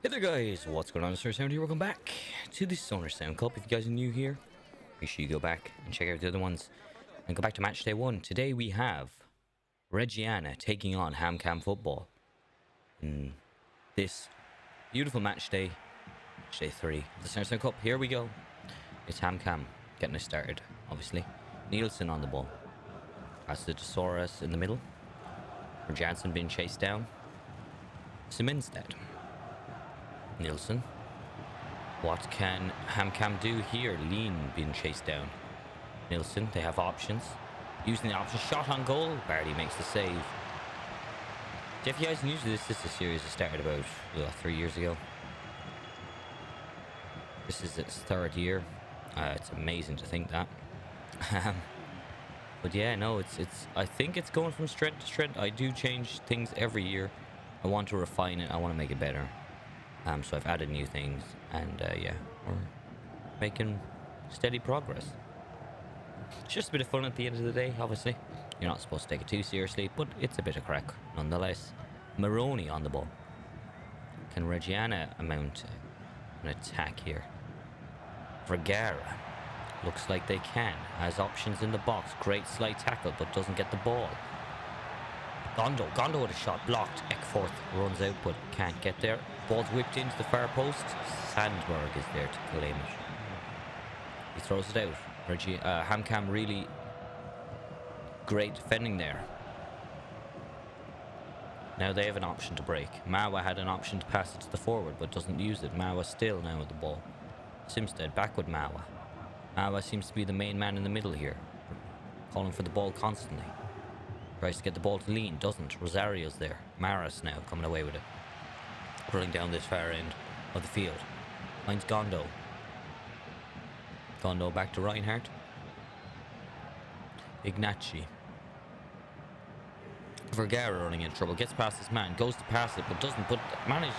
Hey there guys, what's going on? It's R32 here. Welcome back to the Sonor Sound Cup. If you guys are new here, make sure you go back and check out the other ones and go back to match day 1. Today we have Reggiana taking on HamCam Football in this beautiful match day 3 of the Sonor Sound Cup. Here we go. It's HamCam getting us started, obviously. Nielsen on the ball. That's the Soros in the middle. For Jansen being chased down. Siminstead. Nielsen. What can HamCam do here? Lean being chased down. Nielsen, they have options. Using the option, shot on goal. Barty makes the save. Jeff, you guys new to this is a series that started about 3 years ago. This is its 3rd year. It's amazing to think that. But yeah, no, it's. I think it's going from strength to strength. I do change things every year. I want to refine it. I want to make it better. So I've added new things, and yeah, we're making steady progress. It's just a bit of fun at the end of the day, obviously. You're not supposed to take it too seriously, but it's a bit of crack, nonetheless. Maroney on the ball. Can Reggiana mount an attack here? Vergara. Looks like they can. Has options in the box. Great slide tackle, but doesn't get the ball. Gondo with a shot blocked. Eckforth runs out but can't get there. Ball's whipped into the far post. Sandberg is there to claim it. He throws it out. HamCam really great defending there. Now they have an option to break. Mawa had an option to pass it to the forward but doesn't use it. Mawa still now with the ball. Simstead back with Mawa. Mawa seems to be the main man in the middle here. Calling for the ball constantly. Tries to get the ball to Lean, doesn't. Rosario's there. Maris now coming away with it. Running down this far end of the field. Finds Gondo. Gondo back to Reinhardt. Ignaci. Vergara running in trouble. Gets past his man. Goes to pass it but doesn't. But manages.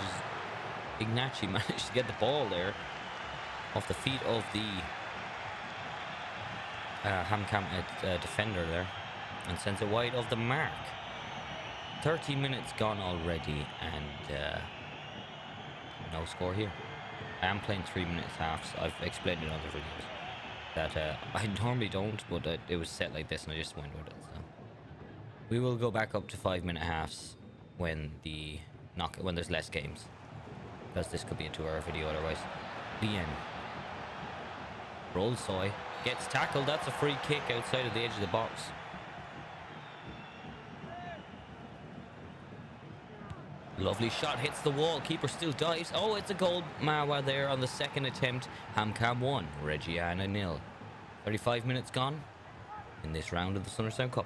Ignaci managed to get the ball there. Off the feet of the HamCam defender there. And sends it wide of the mark. 30 minutes gone already, and no score here. I am playing 3 minutes halves. I've explained it in other videos that I normally don't, but it was set like this, and I just went with it. So we will go back up to 5 minute halves when when there's less games, because this could be a 2-hour video otherwise. Bien. Roll Soy gets tackled. That's a free kick outside of the edge of the box. Lovely shot, hits the wall, keeper still dives. Oh, it's a goal. Mawa there on the second attempt. HamCam 1, Reggiana 0. 35 minutes gone in this round of the Sonor Sound Cup.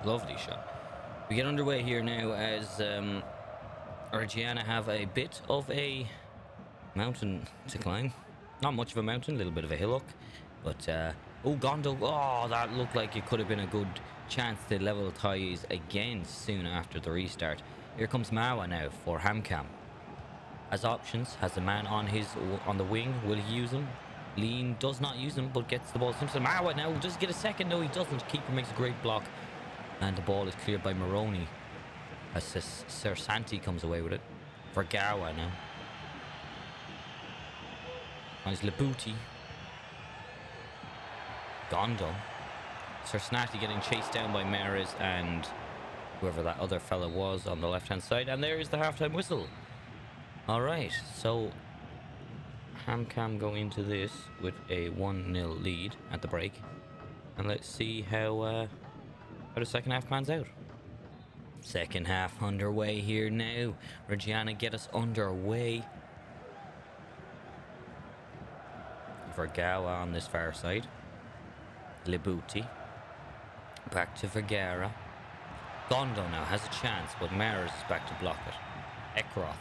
Lovely shot. We get underway here now as Reggiana have a bit of a mountain to climb. Not much of a mountain, a little bit of a hillock. But, oh, Gondo. Oh, that looked like it could have been a good chance to level ties again soon after the restart. Here comes Mawa now for HamCam. Has options, has a man on the wing. Will he use him? Lean does not use him, but gets the ball. Simpson Mawa now does he get a second. No, he doesn't. Keeper makes a great block. And the ball is cleared by Maroney as Sir Santi comes away with it. Vergara now. Finds Labuti. Gondo. Sir Snatty getting chased down by Maris and whoever that other fella was on the left-hand side. And there is the halftime whistle. Alright, so HamCam going into this with a 1-0 lead at the break. And let's see how the second half pans out. Second half underway here now. Reggiana get us underway. Vergara on this far side. Libuti. Back to Vergara. Gondo now has a chance, but Maris is back to block it. Ekroth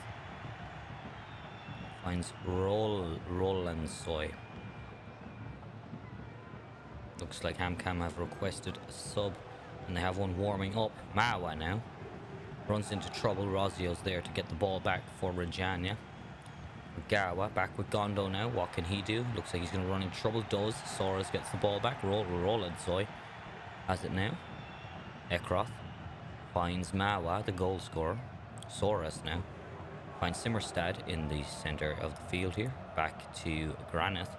finds Rolandsoy. Looks like HamCam have requested a sub, and they have one warming up. Mawa now runs into trouble. Rozio's there to get the ball back for Reggiana. Gawa back with Gondo now. What can he do? Looks like he's going to run in trouble. Does. Soros gets the ball back. Roland Zoy has it now. Ekroth finds Mawa, the goal scorer. Soros now finds Simmerstad in the centre of the field here. Back to Granith.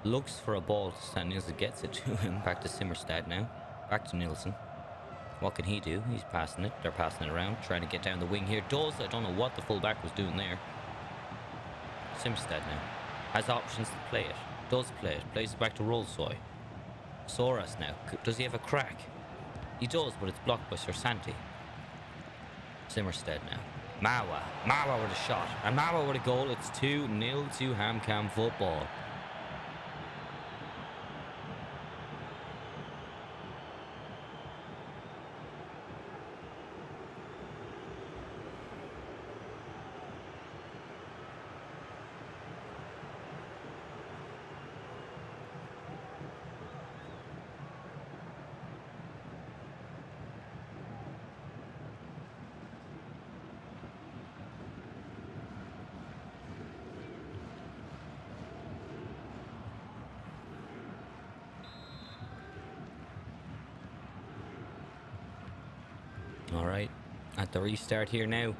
Looks for a ball to Stan Nielsen. Gets it to him. Back to Simmerstad now. Back to Nielsen. What can he do? He's passing it. They're passing it around. Trying to get down the wing here. Does. I don't know what the fullback was doing there. Simstead now has options to play it. Does play it. Plays it back to Rolsoy. Soros now. Does he have a crack? He does, but it's blocked by Sir Santi. Simmerstead now. Mawa with a shot. And Mawa with a goal. It's 2-0 to HamCam football. Alright, at the restart here now.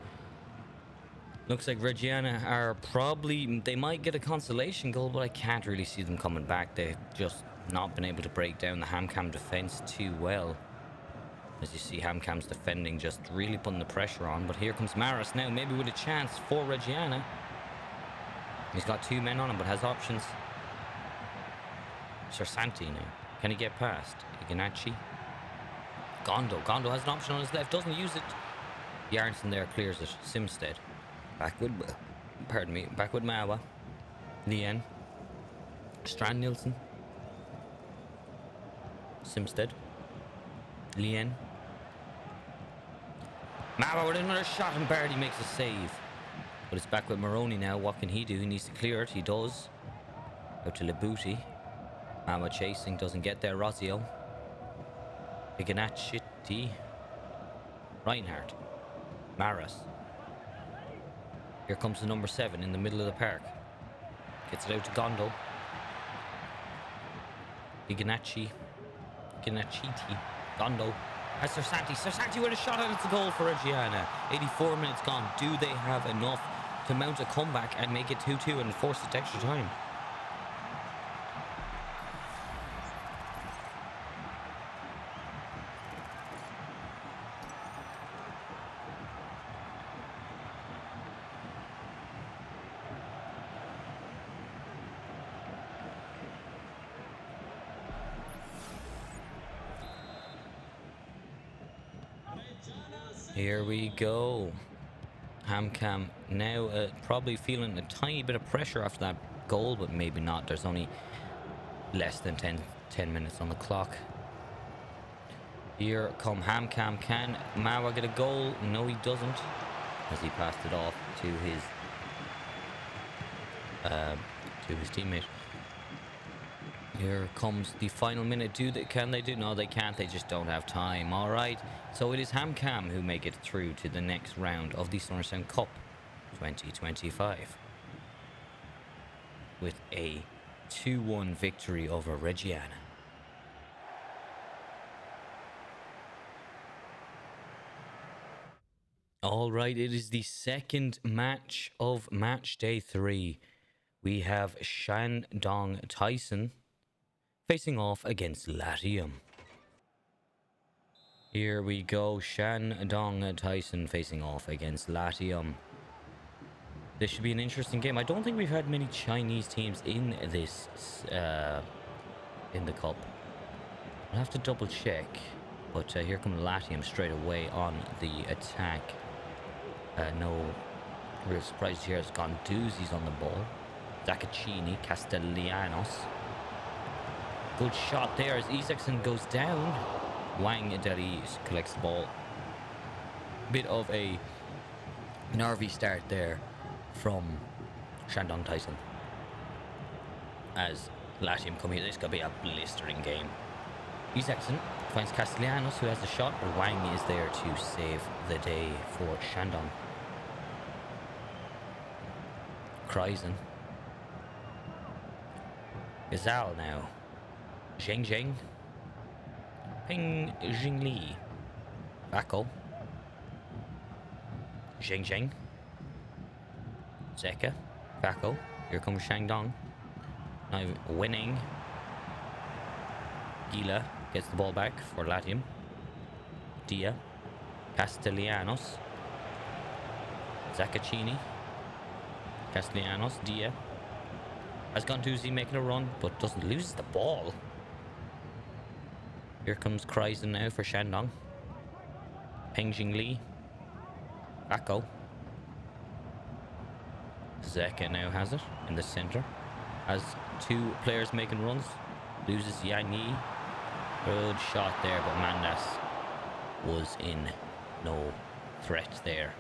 Looks like Reggiana are probably... They might get a consolation goal, but I can't really see them coming back. They've just not been able to break down the HamCam defence too well. As you see, HamCam's defending just really putting the pressure on. But here comes Maris now, maybe with a chance for Reggiana. He's got two men on him, but has options. Sir Santi now. Can he get past? Ignacci. Gondo has an option on his left, doesn't use it. Jarnson there clears it. Simstead. Back with Mawa. Lien. Strand Nielsen. Simstead. Lien. Mawa with another shot and barely makes a save. But it's back with Maroney now. What can he do? He needs to clear it. He does. Out to Labuti. Mawa chasing. Doesn't get there. Rozio. Ignacci. Reinhardt. Maras. Here comes the number 7 in the middle of the park. Gets it out to Gondo. Ignacci. Gondo. Has Sir Santi with a shot and it's a goal for Reggiana. 84 minutes gone. Do they have enough to mount a comeback and make it 2-2 and force it to extra time? Here we go. HamCam now probably feeling a tiny bit of pressure after that goal, but maybe not. There's only less than 10 minutes on the clock. Here come HamCam. Can Mawa get a goal? No, he doesn't, as he passed it off to his teammate. Here comes the final minute. Can they do? No, they can't. They just don't have time. All right. So it is HamCam who make it through to the next round of the Sonor Sound Cup 2025 with a 2-1 victory over Reggiana. All right. It is the second match of match day 3. We have Shandong Tyson facing off against Latium. Here we go. Shandong Tyson facing off against Latium. This should be an interesting game. I don't think we've had many Chinese teams in this in the cup. I'll have to double check. But here comes Latium straight away on the attack. No real surprise here. It's gone doozies on the ball. Zaccaccini, Castellanos. Good shot there as Isaacson goes down. Wang Adeli collects the ball. Bit of a nervy start there from Shandong Tyson, as Latium come here. This could be a blistering game. Isaacson finds Castellanos, who has the shot, but Wang is there to save the day for Shandong. Kreisen. Gazal now. Zheng Zheng. Ping Jingli. Bako. Zheng Zheng. Zeka. Bako. Here comes Shandong. Now winning. Gila gets the ball back for Latium. Dia. Castellanos. Zaccaccini. Castellanos. Dia. Has Gontuzi making a run, but doesn't lose the ball. Here comes Kreisen now for Shandong. Peng Jingli. Bako. Zeka now has it in the center. Has two players making runs. Loses Yang Yi. Good shot there, but Mandas was in no threat there.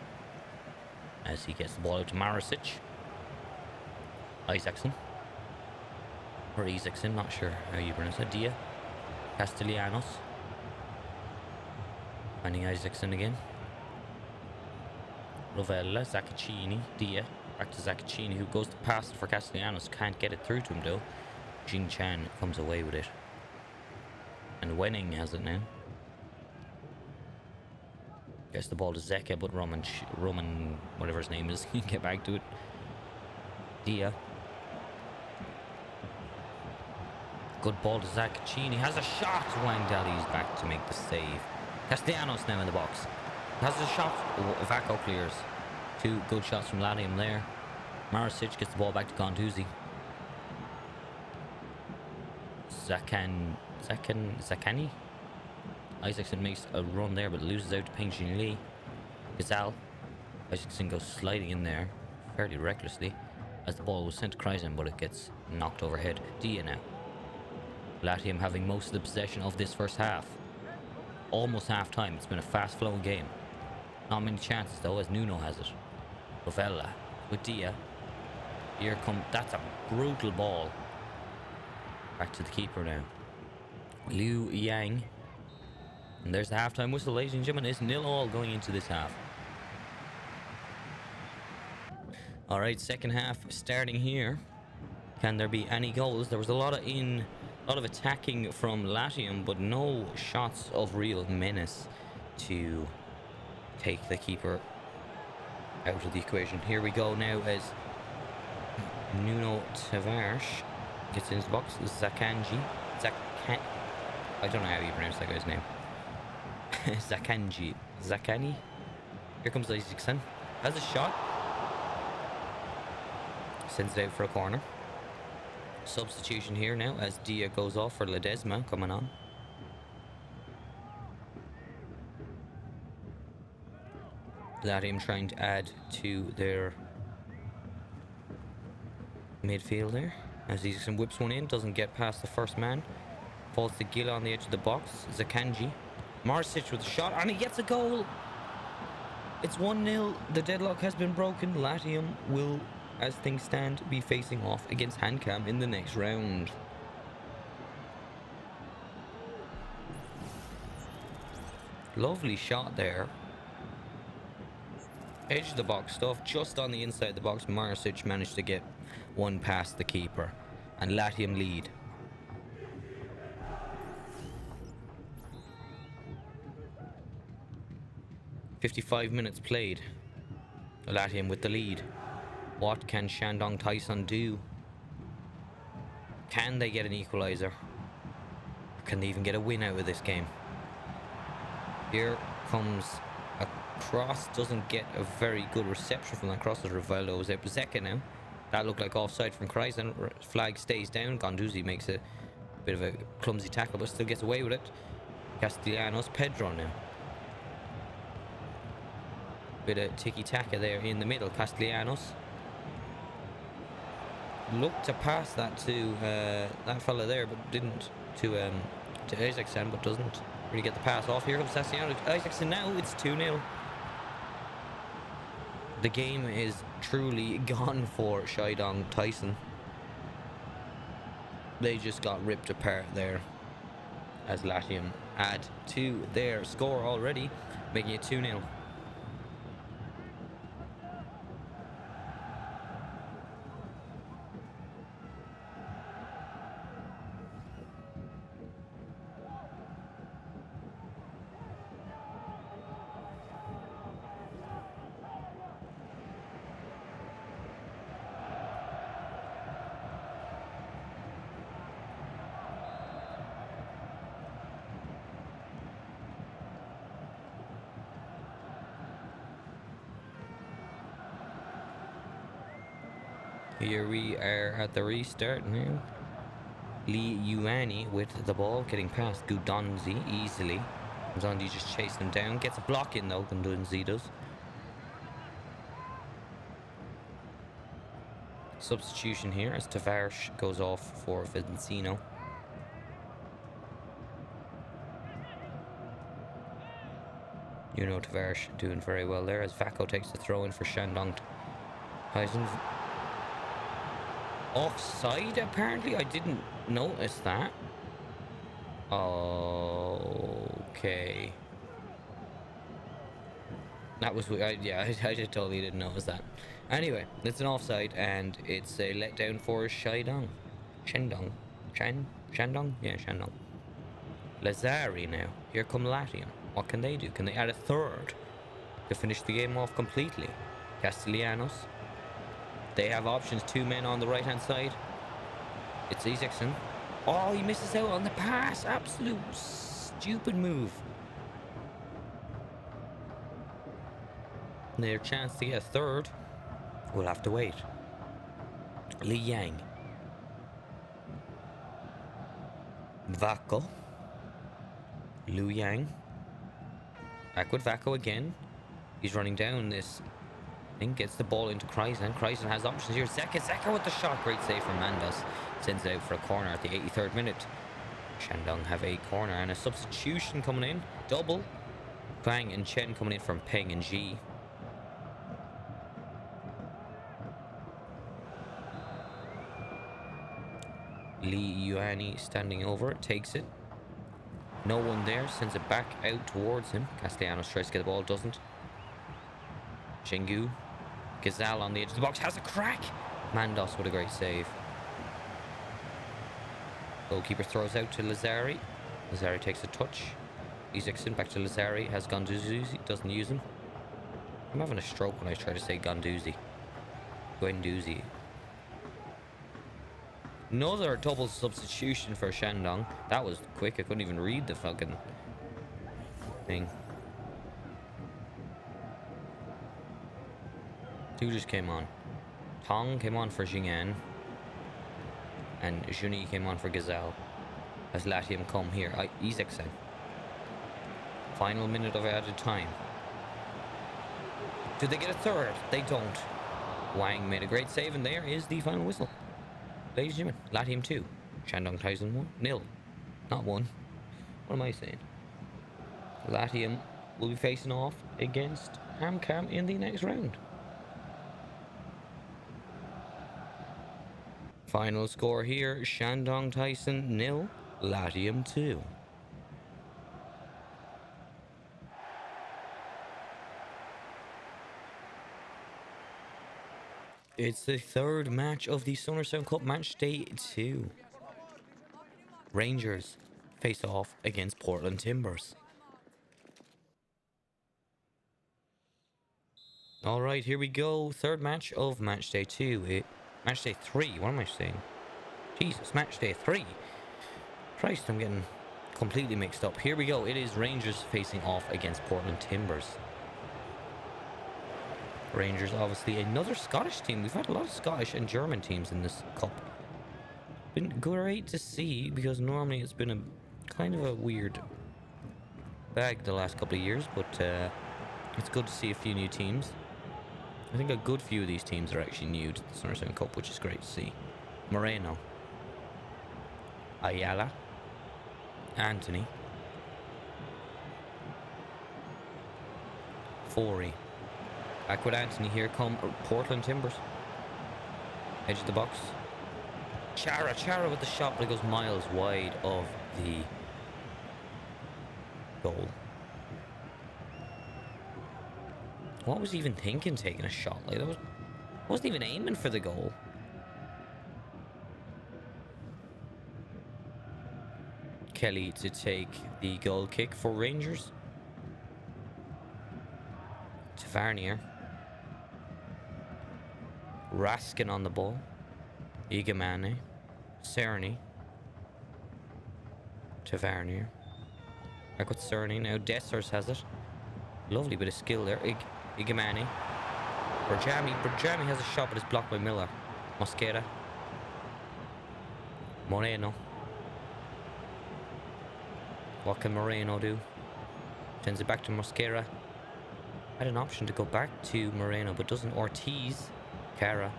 As he gets the ball out to Marisic. Isaacson. Or Isaacson, not sure how you pronounce it. Dia. Castellanos. Finding Isaacson again. Rovella. Zaccaccini. Dia. Back to Zaccaccini, who goes to pass it for Castellanos. Can't get it through to him though. Jing Chan comes away with it. And Wenning has it now. Gets the ball to Zeka, but Roman, whatever his name is, he can get back to it. Dia. Good ball to Zaccaccini. Has a shot. Wang Dali's back to make the save. Castellanos now in the box. Has a shot. Vaco clears. Two good shots from Latium there. Marisic gets the ball back to Gontuzi. Zakani. Isaacson makes a run there, but loses out to Peng Xin Li. Gazal. Isaacson goes sliding in there fairly recklessly as the ball was sent to Kreisen, but it gets knocked overhead. Dia now. Latium having most of the possession of this first half. Almost half time. It's been a fast flowing game. Not many chances though, as Nuno has it. Rovella with Dia. Here come. That's a brutal ball. Back to the keeper now. Liu Yang. And there's the halftime whistle, ladies and gentlemen. It's 0-0 going into this half. Alright, second half starting here. Can there be any goals? There was a lot of attacking from Latium, but no shots of real menace to take the keeper out of the equation. Here we go now as Nuno Tavares gets into the box. Zakanji. I don't know how you pronounce that guy's name. Zakani. Here comes Isaacson. Has a shot. Sends it out for a corner. Substitution here now as Dia goes off for Ledesma coming on. Latium trying to add to their midfield there. As Isaacson whips one in, doesn't get past the first man. Falls to Gila on the edge of the box. Zakanji. Marsic with a shot, and he gets a goal. It's 1-0. The deadlock has been broken. Latium will, as things stand, be facing off against Handcam in the next round. Lovely shot there. Edge of the box stuff, just on the inside of the box. Marsic managed to get one past the keeper, and Latium lead. "55 minutes played. Latium with the lead. What can Shandong Tyson do? Can they get an equaliser? Or can they even get a win out of this game? Here comes a cross. Doesn't get a very good reception from that cross as Rivaldo was out. Zeka now. That looked like offside from Kreisen. Flag stays down. Gontuzi makes a bit of a clumsy tackle, but still gets away with it. Castellanos. Pedro now. Bit of tiki-taka there in the middle. Castellanos looked to pass that to that fella there, but didn't to Isaacson, but doesn't really get the pass off. Here comes Castellanos. Isaacson now. It's 2-0. The game is truly gone for Shandong Tyson. They just got ripped apart there as Latium add to their score already, making it 2-0. Here we are at the restart now. Lee Yuani with the ball, getting past Gudonzi easily. Gudonzi just chasing him down. Gets a block in though, Gudonzi does. Substitution here as Tavares goes off for Vincino. You know Tavares doing very well there as Vako takes the throw in for Shandong Tyson. Offside apparently, I didn't notice that. Okay. That was yeah, I just totally didn't notice that. Anyway, it's an offside and it's a letdown for Shandong. Shandong? Yeah, Shandong. Lazari now. Here come Latium. What can they do? Can they add a third to finish the game off completely? Castellanos. They have options. 2 men on the right hand side. It's Isaacson. Oh, he misses out on the pass. Absolute stupid move. Their chance to get a third. We'll have to wait. Li Yang. Vako. Liu Yang. Back with Vako again. He's running down this thing. Gets the ball into Kreisen. Kreisen has options here. Zeka with the shot. Great save from Mandas. Sends it out for a corner at the 83rd minute. Shandong have a corner and a substitution coming in. Double. Fang and Chen coming in from Peng and Ji. Li Yuani standing over it, takes it. No one there, sends it back out towards him. Castellanos tries to get the ball, doesn't. Shingu. Gazal on the edge of the box, has a crack. Mandos with a great save. Goalkeeper throws out to Lazari. Lazari takes a touch. Isaacson back to Lazari, has Guendouzi, doesn't use him. I'm having a stroke when I try to say Guendouzi. Another double substitution for Shandong. That was quick. I couldn't even read the fucking thing. Two just came on. Tong came on for Jing'an. And Juni came on for Gazelle. As Latium come here. Isaacson. Final minute of added time. Do they get a third? They don't. Wang made a great save, and there is the final whistle. Ladies and gentlemen, Latium 2, Shandong Tyson 1, nil. Not 1. What am I saying? Latium will be facing off against Hamcam in the next round. Final score here, Shandong Tyson 0, Latium 2. It's the third match of the Sonor Sound Cup match day 2. Rangers face off against Portland Timbers. Alright, here we go. Third match of match day 2. Match day 3, what am I saying? Jesus, match day 3. Christ, I'm getting completely mixed up. Here we go. It is Rangers facing off against Portland Timbers. Rangers, obviously another Scottish team. We've had a lot of Scottish and German teams in this cup. Been great to see because normally it's been a kind of a weird bag the last couple of years, but it's good to see a few new teams. I think a good few of these teams are actually new to the Sonor Sound Cup, which is great to see. Moreno, Ayala, Anthony, Forey. Back with Anthony, here come Portland Timbers. Edge of the box. Chara with the shot, but it goes miles wide of the goal. What was he even thinking taking a shot like that? Wasn't even aiming for the goal. Kelly to take the goal kick for Rangers. Tavernier. Raskin on the ball. Igamane. Cerny. Tavernier. Back with Cerny now. Dessers has it. Lovely bit of skill there. Igamane. Berjami has a shot, but it's blocked by Miller. Mosquera. Moreno. What can Moreno do? Sends it back to Mosquera. Had an option to go back to Moreno, but doesn't. Ortiz. Cara.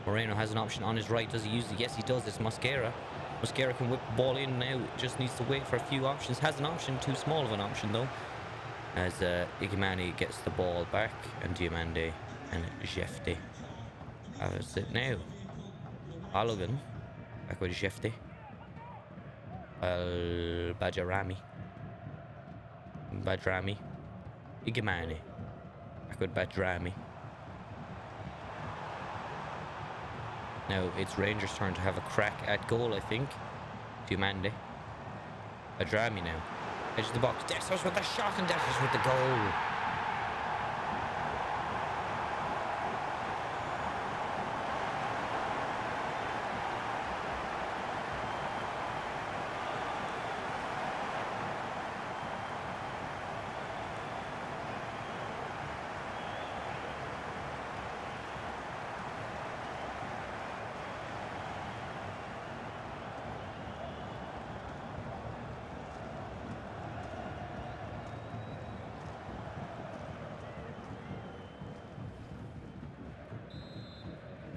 Moreno has an option on his right. Does he use it? Yes, he does. It's Mosquera. Mosquera can whip the ball in now. Just needs to wait for a few options. Has an option. Too small of an option, though. As Igamani gets the ball back. And Diamande and Jefte. Has it now. Balogun. Back with Jefte. Badrami. Igamani. Back with Badrami. Now it's Rangers' turn to have a crack at goal, I think. Diamande. Badrami now. Edge of the box. Dessers with the shot and Dessers with the goal.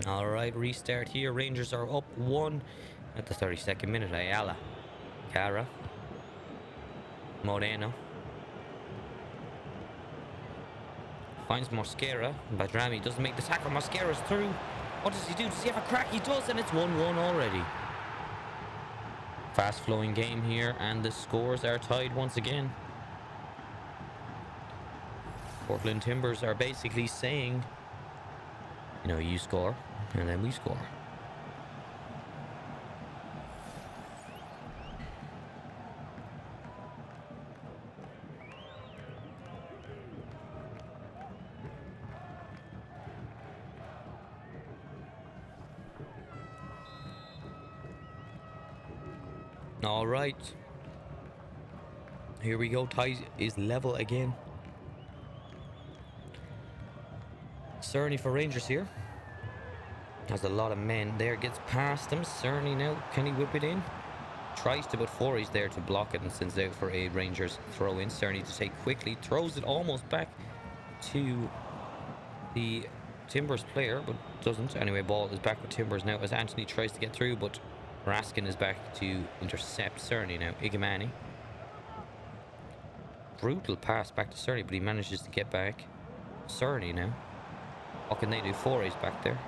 Alright, restart here. Rangers are up 1 at the 32nd minute. Ayala. Cara. Moreno. Finds Mosquera. Badrami doesn't make the tackle. Mosquera's through. What does he do? Does he have a crack? He does, and it's 1-1 already. Fast flowing game here, and the scores are tied once again. Portland Timbers are basically saying, you know, you score, and then we score. All right. Here we go. Tie is level again. Cerny for Rangers here. Has a lot of men there. Gets past him. Cerny now. Can he whip it in? Tries to, but Forey's there to block it and sends out for a Rangers throw in. Cerny to take quickly. Throws it almost back to the Timbers player, but doesn't. Anyway, ball is back with Timbers now as Anthony tries to get through, but Raskin is back to intercept Cerny now. Igamani. Brutal pass back to Cerny, but he manages to get back. Cerny now. What can they do? Forey's back there.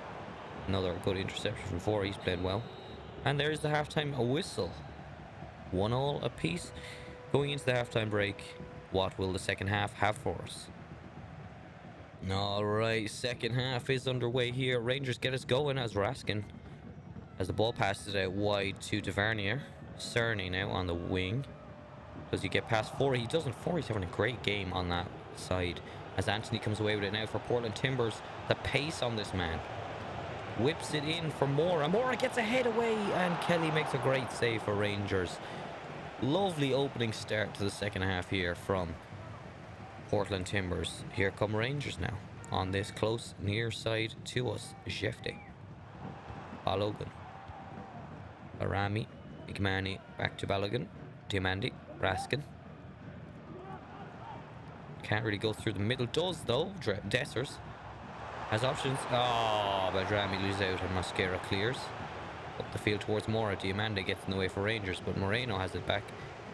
Another good interception from Forey. He's played well. And there's the halftime whistle. 1-1 apiece. Going into the halftime break, what will the second half have for us? Alright, second half is underway here. Rangers get us going as Raskin, as the ball passes out wide to Tavernier. Cerny now on the wing. Does he get past Forey? He doesn't. Forey's having a great game on that side. As Anthony comes away with it now for Portland Timbers. The pace on this man. Whips it in for Mora. Mora gets a head away, and Kelly makes a great save for Rangers. Lovely opening start to the second half here from Portland Timbers. Here come Rangers now. On this close near side to us. Jefte. Balogun. Arami. Igmani back to Balogun. Diamandi. Raskin. Can't really go through the middle. Does though. Dessers has options. Oh, Badrami loses out and Mosquera clears. Up the field towards Mora. Diamande gets in the way for Rangers, but Moreno has it back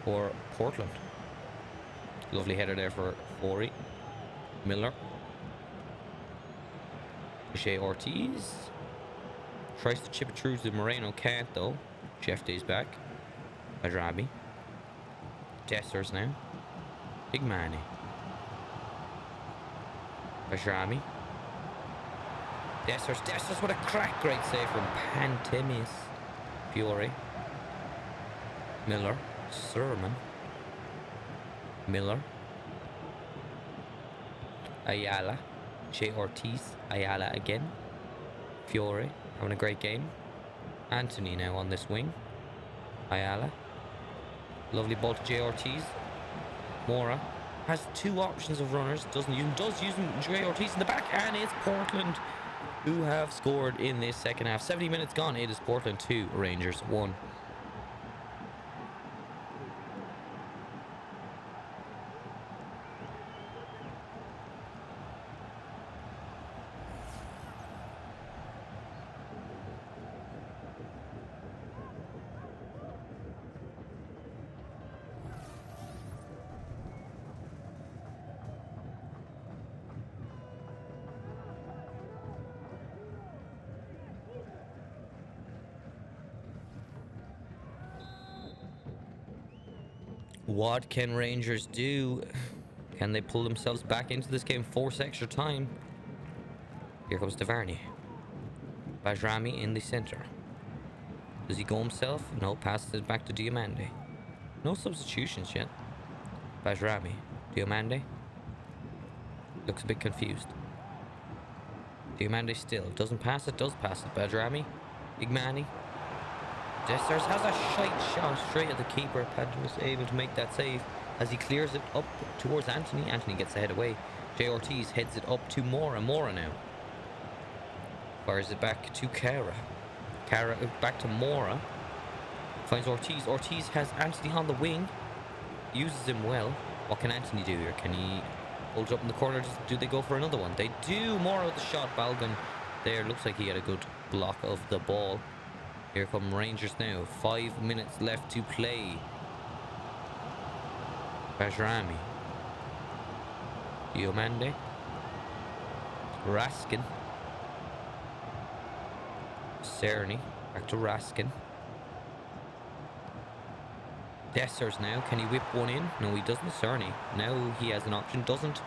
for Portland. Lovely header there for Forey. Miller. Shea Ortiz. Tries to chip it through to Moreno. Can't though. Chef Day's back. Adrabi. Dessers now. Big Manny. Bajrami. Dessers with a crack. Great save from Pantemius. Fiore. Miller. Sermon. Miller. Ayala. J. Ortiz. Ayala again. Fiore. Having a great game. Anthony now on this wing. Ayala. Lovely ball to J. Ortiz. Mora. Has two options of runners. Doesn't use them. Does use them. J. Ortiz in the back. And it's Portland who have scored in this second half. 70 minutes gone. It is Portland 2. Rangers 1. What can Rangers do? Can they pull themselves back into this game? Force extra time. Here comes Tavarni. Bajrami in the center. Does he go himself? No, passes it back to Diomande. No substitutions yet. Bajrami. Diomande. Looks a bit confused. Diomande still. Doesn't pass it, does pass it. Bajrami. Igmani. Dessers has a shite shot straight at the keeper. Padgett was able to make that save as he clears it up towards Anthony. Anthony gets the head away. J. Ortiz heads it up to Mora. Mora now. Fires it back to Cara. Cara back to Mora. Finds Ortiz. Ortiz has Anthony on the wing. Uses him well. What can Anthony do here? Can he hold it up in the corner? Do they go for another one? They do. Mora with the shot. Balgan there. Looks like he had a good block of the ball. Here come Rangers now. 5 minutes left to play. Bajrami. Diomande. Raskin. Cerny. Back to Raskin. Dessers now. Can he whip one in? No, he doesn't. Cerny. Now he has an option. Doesn't.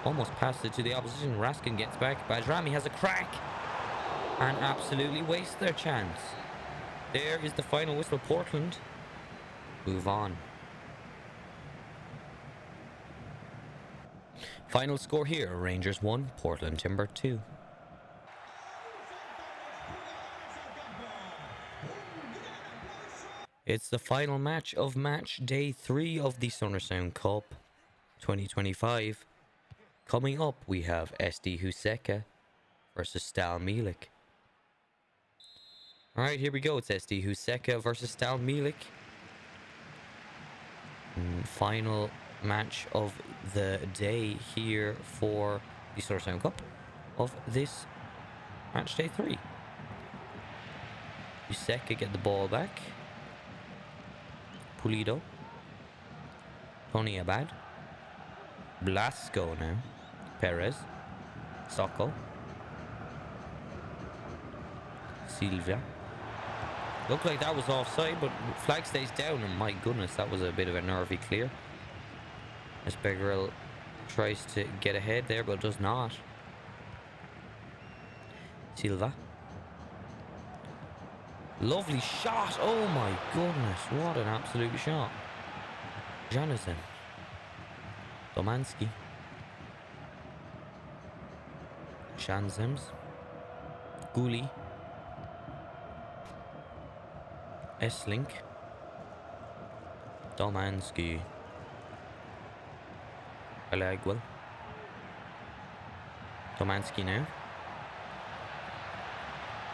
Almost passed it to the opposition. Raskin gets back. Bajrami has a crack. And absolutely wastes their chance. There is the final whistle. Portland move on. Final score here. Rangers 1, Portland Timber 2. It's the final match of match day 3 of the Sonor Sound Cup 2025. Coming up, we have SD Huseka versus Stal Milik. Alright, here we go. It's SD Huseka versus Stal Milik. Final match of the day here for the Sonor Sound Cup of this match day 3. Huseka get the ball back. Pulido. Tony Abad. Blasco now. Perez. Socko. Silva. Looked like that was offside, but flag stays down, and my goodness, that was a bit of a nervy clear. Espegrel tries to get ahead there, but does not. Silva. Lovely shot. Oh my goodness, what an absolute shot. Jonathan. Domanski. Shanzems. Guli. Esslink. Domanski. Alagwell. Domanski now.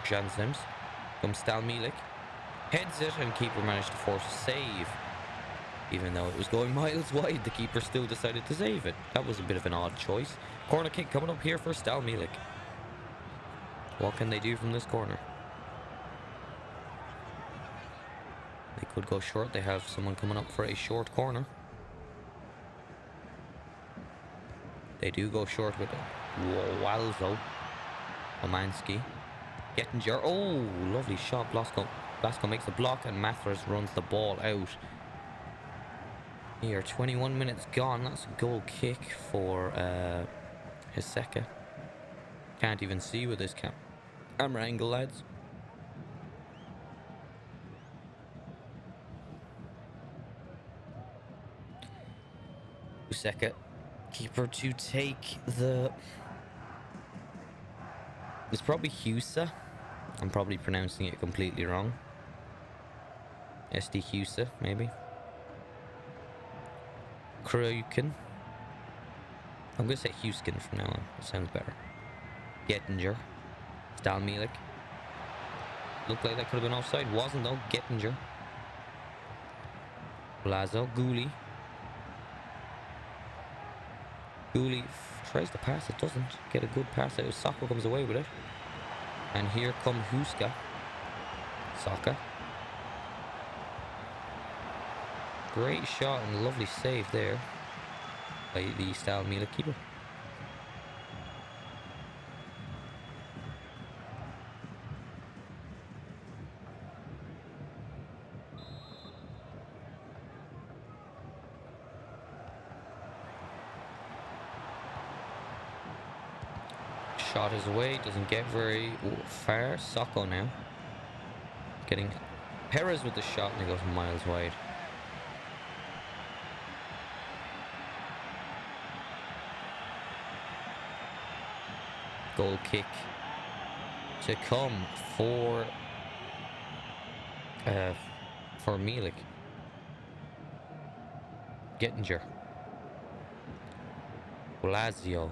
Jansems. Comes Stal Milik. Heads it, and keeper managed to force a save. Even though it was going miles wide, the keeper still decided to save it. That was a bit of an odd choice. Corner kick coming up here for Stal Milik. What can they do from this corner? They could go short. They have someone coming up for a short corner. They do go short with Walzo. Omanski. Gettinger. Oh, lovely shot. Blasco makes the block and Mathras runs the ball out. Here, 21 minutes gone. That's a goal kick for Hiseka. Can't even see with this camera angle, lads. Hiseka, keeper to take the... It's probably Husa. I'm probably pronouncing it completely wrong. SD Husa, maybe. Kruken. I'm going to say Huskin from now on. It sounds better. Gettinger. Stalmielik. Looked like that could have been offside. Wasn't though. Gettinger. Blazo. Gooley. Gooley tries to pass. It doesn't get a good pass out. Saka comes away with it. And here comes Huska. Saka. Great shot and lovely save there by the Stalmielik keeper. Shot is away, doesn't get very far. Socko now. Getting Perez with the shot and it goes miles wide. Goal kick to come for Milik. Gettinger. Lazio.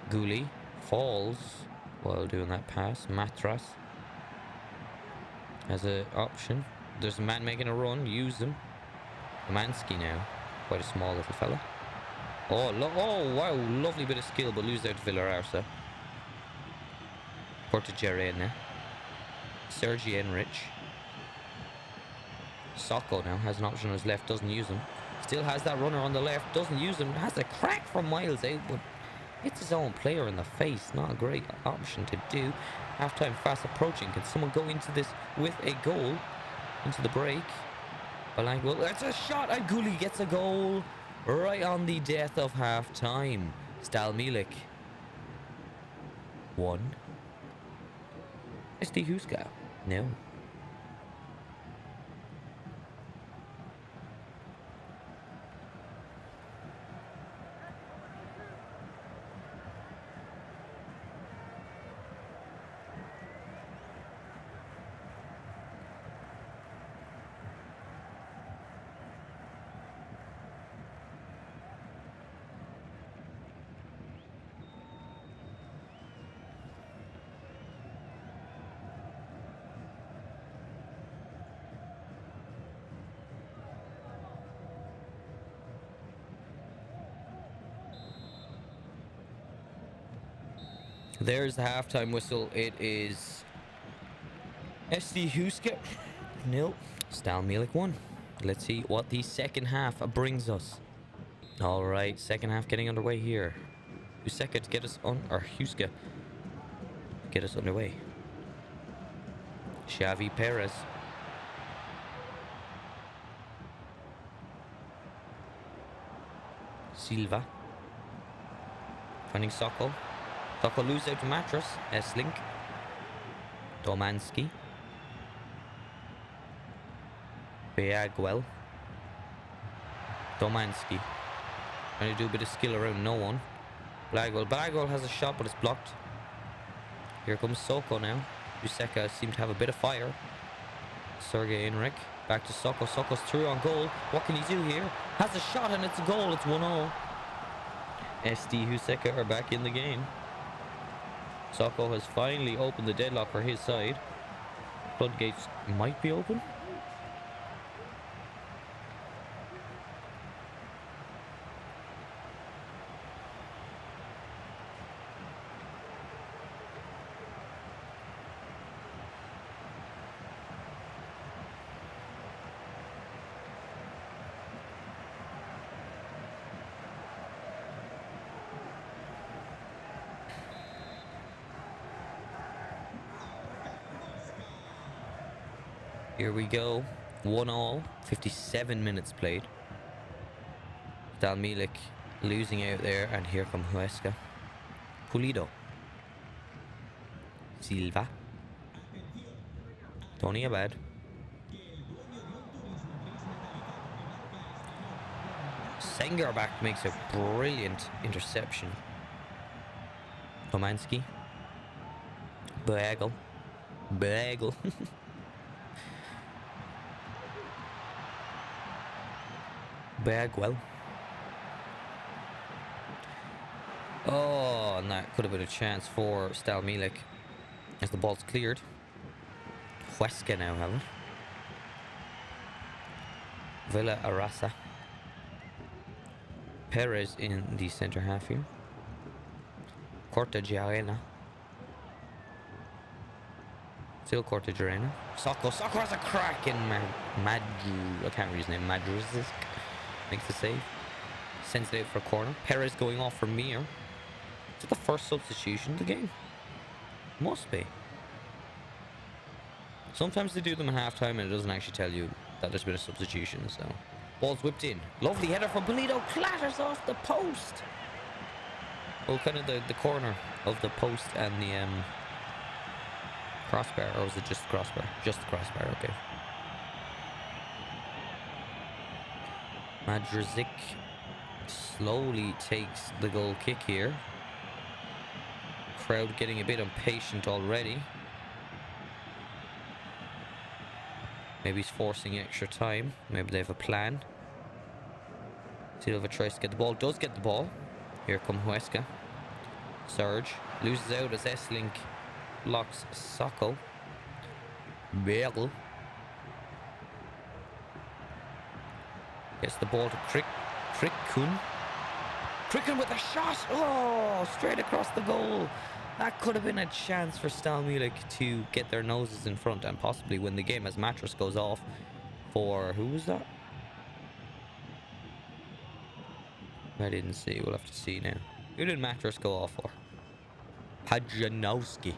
Gooley falls while doing that pass. Matras has an option. There's a man making a run. Use him. Romansky now. Quite a small little fella. Oh, wow. Lovely bit of skill, but lose out to Villararsa. Portagerena. Sergi Enrich. Socko now has an option on his left. Doesn't use him. Still has that runner on the left. Doesn't use him. Has a crack from miles out, but hits his own player in the face. Not a great option to do. Halftime fast approaching. Can someone go into this with a goal? Into the break. Well, that's a shot, and Gooley gets a goal right on the death of halftime. Stalmielik 1. SD Huska no. There's the halftime whistle. It is SD Huska 0. Stalmielik 1. Let's see what the second half brings us. All right, second half getting underway here. Huska to get us on, or Huska get us underway. Xavi Perez. Silva. Finding Sokol. Sokol loses out to Matras. S-Link. Domanski. Beaguel. Domanski. Trying to do a bit of skill around no one. Blagwell has a shot, but it's blocked. Here comes Soko now. Useka seemed to have a bit of fire. Sergei Enric. Back to Soko. Soko's through on goal. What can he do here? Has a shot and it's a goal. It's 1-0. SD Huseka are back in the game. Soko has finally opened the deadlock for his side. Floodgates might be open. Here we go. 1-1. 57 minutes played. Dalmilik losing out there, and here come Huesca. Pulido. Silva. Tony Abad. Sengar back makes a brilliant interception. Tomansky. Bagel. Bagwell. Oh, and that could have been a chance for Stalmilik as the ball's cleared. Huesca now have it. Villa Arasa. Perez in the centre half here. Cortajarena. Still Cortajarena. Socko has a crack in Madru. I can't read his name. Madruzisk makes the save. Sends it out for a corner. Perez going off for Mir. Is it the first substitution of the game? Must be. Sometimes they do them at halftime and it doesn't actually tell you that there's been a substitution, so. Ball's whipped in. Lovely header from Pulido. Clatters off the post. Well, kind of the corner of the post and the crossbar. Or was it just the crossbar? Just the crossbar, okay. Madrizik slowly takes the goal kick here. Crowd getting a bit impatient already. Maybe he's forcing extra time. Maybe they have a plan. Silva tries to get the ball. Does get the ball. Here come Huesca. Serge loses out as S-Link blocks Socko. Berl gets the ball to Krikkun. Krikkun with a shot. Oh, straight across the goal. That could have been a chance for Stalmilik to get their noses in front and possibly win the game as Mattress goes off for... Who was that? I didn't see. We'll have to see now. Who did Mattress go off for? Pajanowski.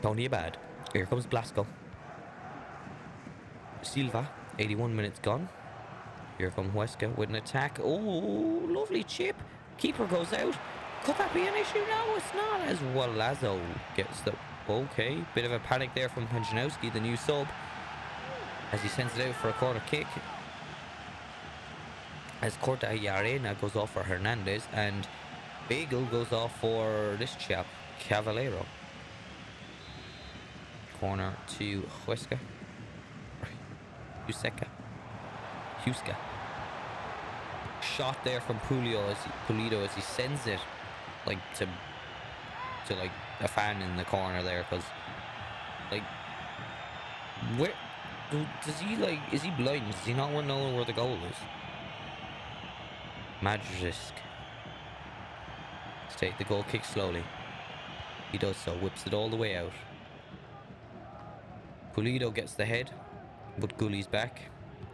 Tony Abad. Here comes Blasco. Silva. 81 minutes gone. Here come Huesca with an attack. Oh, lovely chip. Keeper goes out. Could that be an issue? No, it's not. As Walazo gets the... Okay, bit of a panic there from Pajanowski, the new sub, as he sends it out for a corner kick. As Cortajarena goes off for Hernandez, and Bagel goes off for this chap, Cavallero. Corner to Huesca. Huesca. Shot there from Pulido as he sends it like to like a fan in the corner there, because like where does he, like, is he blind? Does he not know where the goal is? Madrisk to take the goal kick slowly. He does so, whips it all the way out. Pulido gets the head, but Guli's back,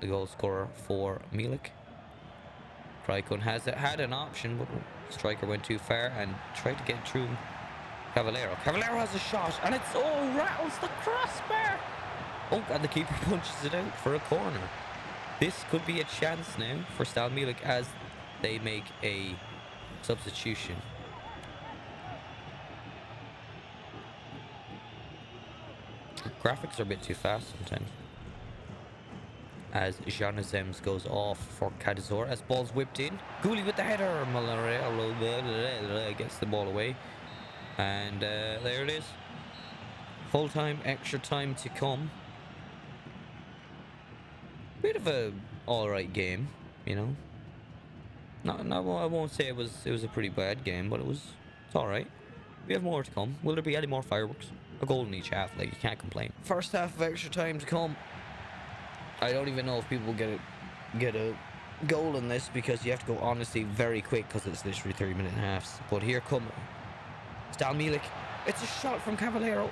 the goal scorer for Milik. Kraikun has had an option, but striker went too far and tried to get through Cavallero. Cavallero has a shot, and it's rattles the crossbar. Oh, and the keeper punches it out for a corner. This could be a chance now for Stalmilik as they make a substitution. The graphics are a bit too fast sometimes. As Janazems goes off for Cadzor as ball's whipped in. Guli with the header. Malarello gets the ball away. And there it is. Full time, extra time to come. Bit of a alright game, you know. No, I won't say it was a pretty bad game, but it's alright. We have more to come. Will there be any more fireworks? A goal in each half, like, you can't complain. First half of extra time to come. I don't even know if people get a goal in this, because you have to go honestly very quick, because it's literally 3-minute halves. But here come Stalmilik. It's a shot from Cavallero.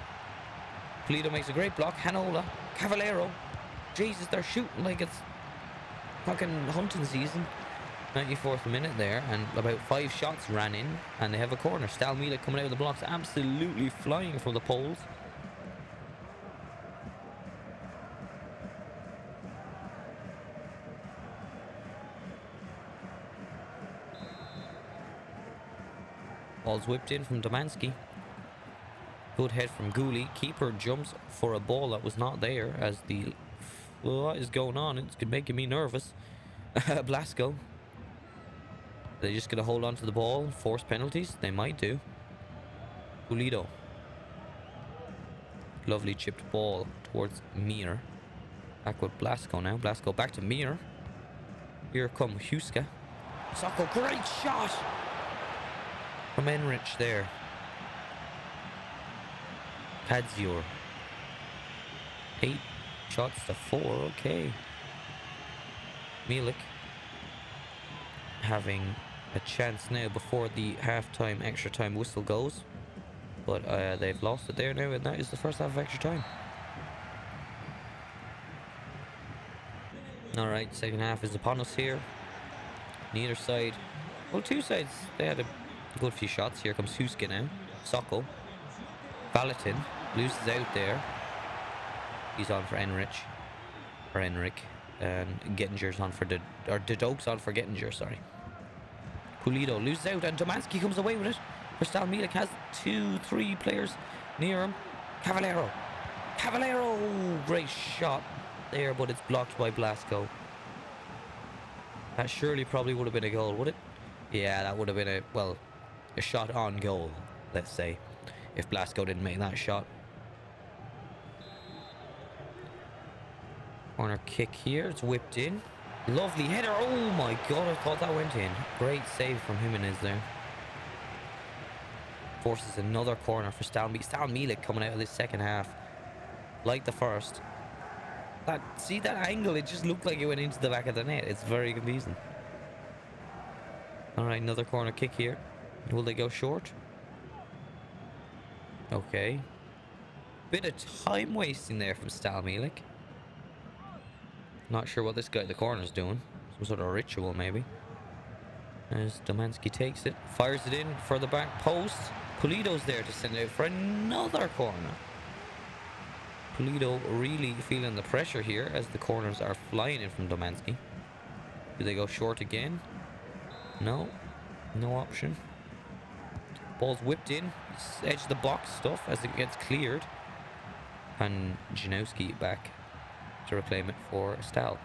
Pulido makes a great block. Hanola. Cavallero. Jesus, they're shooting like it's fucking hunting season. 94th minute there, and about 5 shots ran in, and they have a corner. Stalmila coming out of the blocks, absolutely flying from the poles. Ball's whipped in from Domanski. Good head from Gooley. Keeper jumps for a ball that was not there as the... What is going on? It's making me nervous. Blasco. They're just going to hold on to the ball. Force penalties? They might do. Pulido. Lovely chipped ball towards Mir. Back with Blasco now. Blasco back to Mir. Here come Huska. Socko, great shot! From Enrich there. Kadzior. 8 shots to 4. Okay. Milik having a chance now before the half-time extra time whistle goes. But they've lost it there now, and that is the first half of extra time. Alright, second half is upon us here. Neither side... Well, two sides, they had a good few shots. Here comes Huska now. Socko. Valentin loses out there. He's on for Enrich. Or Enric. And Gettinger's on for Dodok's on for Gettinger, sorry. Pulido loses out, and Domanski comes away with it. Kristal Milik has 2-3 players near him. Cavallero. Great shot there, but it's blocked by Blasco. That surely probably would have been a goal, would it? Yeah, that would have been a shot on goal, let's say, if Blasco didn't make that shot. Corner kick here, it's whipped in. Lovely header, oh my god, I thought that went in. Great save from Jimenez there. Forces another corner for Stalmila coming out of this second half. Like the first. See that angle, it just looked like it went into the back of the net. It's very confusing. Alright, another corner kick here. Will they go short? Okay. Bit of time wasting there from Stalmila. Not sure what this guy at the corner's doing. Some sort of ritual, maybe. As Domanski takes it. Fires it in for the back post. Pulido's there to send it out for another corner. Pulido really feeling the pressure here as the corners are flying in from Domanski. Do they go short again? No. No option. Ball's whipped in. Edge of the box stuff as it gets cleared. And Janowski back to reclaim it for Stal.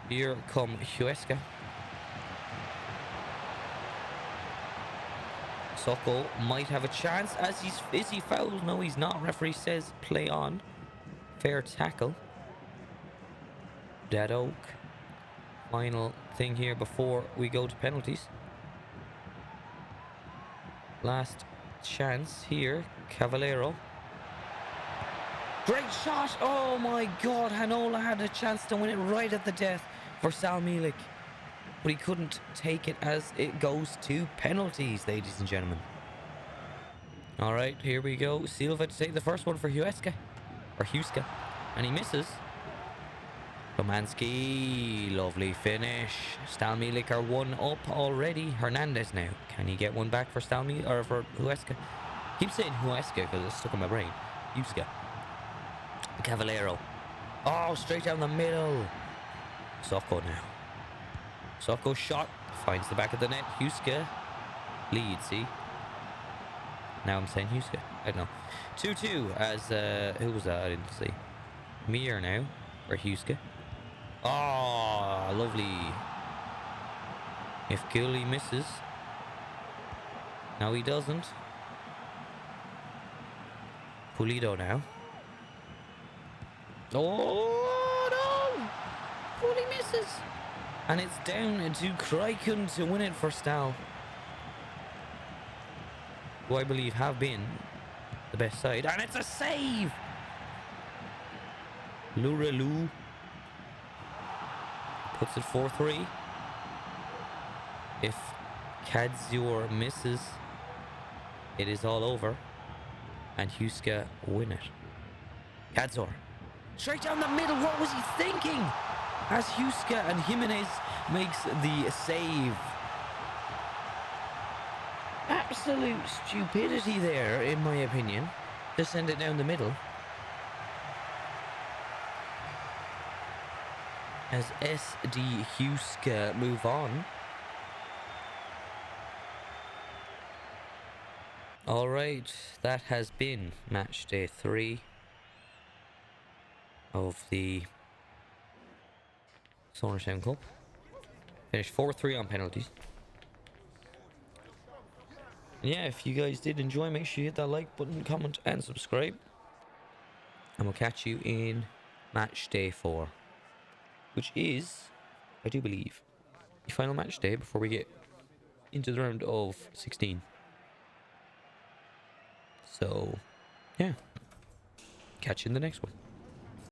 Here come Huesca. Socko might have a chance as is he fouled? No, he's not. Referee says play on. Fair tackle. Dead Oak. Final thing here before we go to penalties. Last chance here. Cavallero. Great shot! Oh my god, Hanola had a chance to win it right at the death for Sal Milik. But he couldn't take it as it goes to penalties, ladies and gentlemen. Alright, here we go. Silva to take the first one for Huesca. Or Huska. And he misses. Domanski, lovely finish. Stal Milik are 1 up already. Hernandez now. Can he get one back for Stal Milik or for Huesca? I keep saying Huesca because it's stuck in my brain. Huska. Cavallero. Oh, straight down the middle. Socko now. Socko shot. Finds the back of the net. Huska leads, see? Now I'm saying Huska. I don't know. 2-2 as, who was that? I didn't see. Mir now. Or Huska. Oh, lovely. If Gully misses. No, he doesn't. Pulido now. Oh, no! Fully misses. And it's down to Kraken to win it for Stal. Who I believe have been the best side. And it's a save! Lurelu puts it 4-3. If Kadzior misses, it is all over. And Huska win it. Kadzor. Straight down the middle. What was he thinking? as Huska and Jimenez makes the save. Absolute stupidity there, in my opinion, to send it down the middle. As SD Huska move on. Alright, that has been match day 3 of the Sonor Sound Cup. Finished 4-3 on penalties. And yeah, if you guys did enjoy, make sure you hit that like button, comment, and subscribe. And we'll catch you in match day 4, which is, I do believe, the final match day before we get into the round of 16. So, yeah. Catch you in the next one.